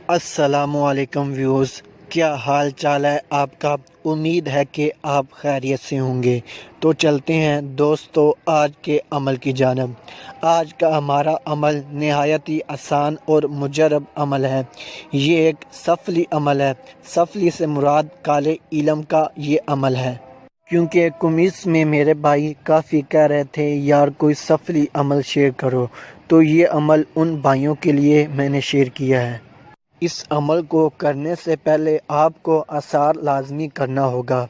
अस्सलामुअलैकुम व्यूज़, क्या हाल चाल है आपका। उम्मीद है कि आप खैरियत से होंगे। तो चलते हैं दोस्तों आज के अमल की जानब। आज का हमारा अमल नहायत ही आसान और मुजरब अमल है। ये एक सफली अमल है। सफली से मुराद काले इल्म का ये अमल है। क्योंकि कुमीस में मेरे भाई काफ़ी कह रहे थे यार कोई सफली अमल शेयर करो, तो ये अमल उन भाइयों के लिए मैंने शेयर किया है। इस अमल को करने से पहले आपको आसार लाजमी करना होगा।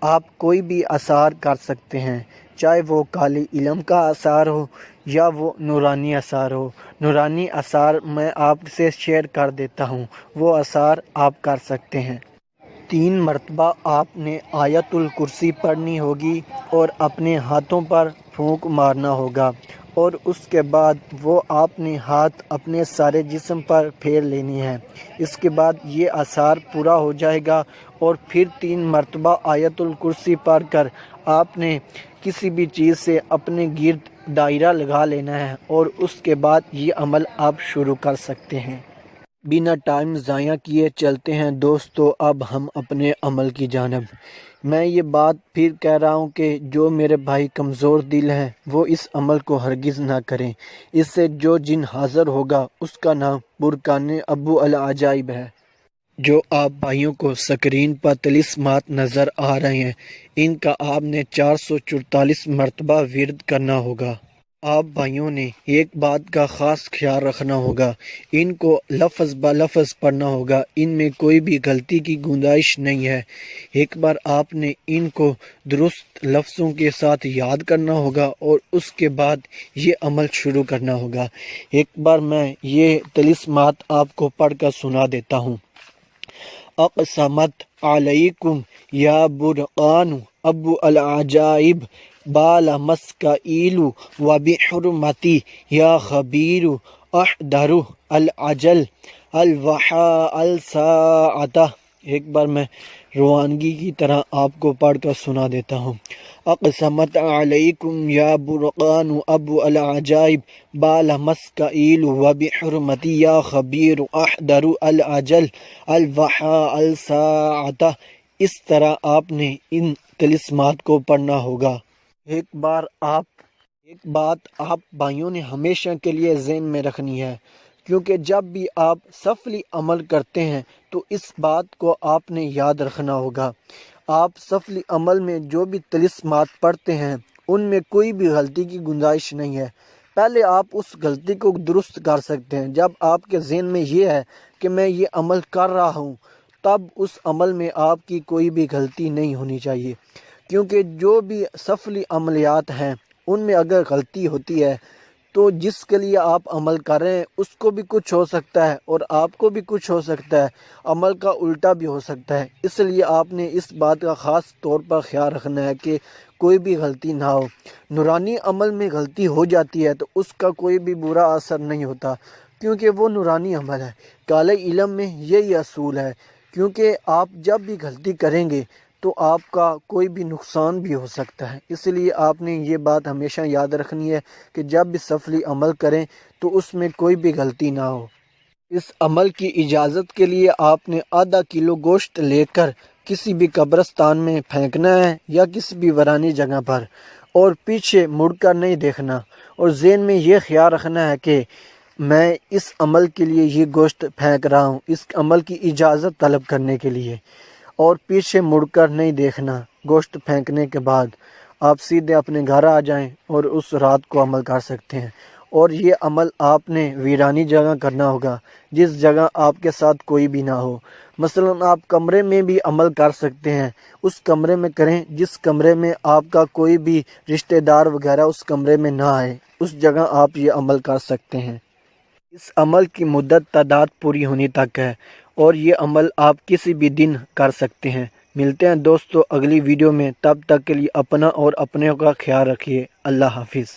आप कोई भी आसार कर सकते हैं, चाहे वो काली इल्म का आसार हो या वो नूरानी आसार हो। नूरानी आसार मैं आपसे शेयर कर देता हूँ, वो आसार आप कर सकते हैं। 3 मरतबा आपने आयतुल कुर्सी पढ़नी होगी और अपने हाथों पर फूंक मारना होगा, और उसके बाद वो आपने हाथ अपने सारे जिस्म पर फेर लेनी है। इसके बाद ये आसार पूरा हो जाएगा और फिर 3 मरतबा आयतुल कुर्सी पढ़ कर आपने किसी भी चीज़ से अपने गिर्द दायरा लगा लेना है, और उसके बाद ये अमल आप शुरू कर सकते हैं। बिना टाइम ज़ाया किए चलते हैं दोस्तों अब हम अपने अमल की जानब। मैं ये बात फिर कह रहा हूँ कि जो मेरे भाई कमज़ोर दिल हैं वो इस अमल को हरगिज़ ना करें। इससे जो जिन हाज़िर होगा उसका नाम बुरकान अबू अल अजाइब है। जो आप भाइयों को स्क्रीन पर तिलिस्मात नज़र आ रहे हैं, इनका आपने 444 मरतबा विर्द करना होगा। आप भाइयों ने एक बात का ख़ास ख्याल रखना होगा, इनको लफ्ज़ ब लफ्ज़ पढ़ना होगा, इनमें कोई भी गलती की गुंजाइश नहीं है। एक बार आपने इनको दुरुस्त लफ्ज़ों के साथ याद करना होगा और उसके बाद ये अमल शुरू करना होगा। एक बार मैं ये तिलिस्मात आपको पढ़ कर सुना देता हूँ। अक़समत अलैकुम या बुरक़ान अबू अल अजाइब बाला मस्काइलु व बिहुरमती या खबीरु अहदरु अल अजल अल वहा अल साअता। एक बार मैं रवानगी की तरह आपको पढ़कर सुना देता हूँ। अक़समत अलैकुम या बुरक़ान अबू अल अजाइब बाला मस्काइलु व बिहुरमती या खबीरु अहदरु अल अजल अल वहा अल साअता। इस तरह आपने इन तिलिस्मात को पढ़ना होगा। एक बात आप भाइयों ने हमेशा के लिए ज़हन में रखनी है, क्योंकि जब भी आप सफली अमल करते हैं तो इस बात को आपने याद रखना होगा। आप सफली अमल में जो भी तिलिस्मात पढ़ते हैं उनमें कोई भी गलती की गुंजाइश नहीं है। पहले आप उस गलती को दुरुस्त कर सकते हैं। जब आपके ज़हन में ये है कि मैं ये अमल कर रहा हूँ, तब उस अमल में आपकी कोई भी गलती नहीं होनी चाहिए। क्योंकि जो भी सफली अमलियात हैं उनमें अगर गलती होती है तो जिसके लिए आप अमल कर रहे हैं उसको भी कुछ हो सकता है और आपको भी कुछ हो सकता है, अमल का उल्टा भी हो सकता है। इसलिए आपने इस बात का ख़ास तौर पर ख्याल रखना है कि कोई भी गलती ना हो। नूरानी अमल में गलती हो जाती है तो उसका कोई भी बुरा असर नहीं होता, क्योंकि वो नूरानी अमल है। काले इल्म में यही असूल है, क्योंकि आप जब भी गलती करेंगे तो आपका कोई भी नुकसान भी हो सकता है। इसलिए आपने ये बात हमेशा याद रखनी है कि जब भी सफली अमल करें तो उसमें कोई भी गलती ना हो। इस अमल की इजाज़त के लिए आपने आधा किलो गोश्त लेकर किसी भी कब्रिस्तान में फेंकना है या किसी भी वीरानी जगह पर, और पीछे मुड़कर नहीं देखना, और ज़हन में ये ख्याल रखना है कि मैं इस अमल के लिए ये गोश्त फेंक रहा हूँ, इस अमल की इजाज़त तलब करने के लिए, और पीछे मुड़कर नहीं देखना। गोश्त फेंकने के बाद आप सीधे अपने घर आ जाएं और उस रात को अमल कर सकते हैं। और ये अमल आपने वीरानी जगह करना होगा, जिस जगह आपके साथ कोई भी ना हो। मसलन आप कमरे में भी अमल कर सकते हैं, उस कमरे में करें जिस कमरे में आपका कोई भी रिश्तेदार वगैरह उस कमरे में ना आए, उस जगह आप ये अमल कर सकते हैं। इस अमल की मुद्दत तादाद पूरी होने तक है और ये अमल आप किसी भी दिन कर सकते हैं। मिलते हैं दोस्तों अगली वीडियो में, तब तक के लिए अपना और अपने का ख्याल रखिए। अल्लाह हाफिज़।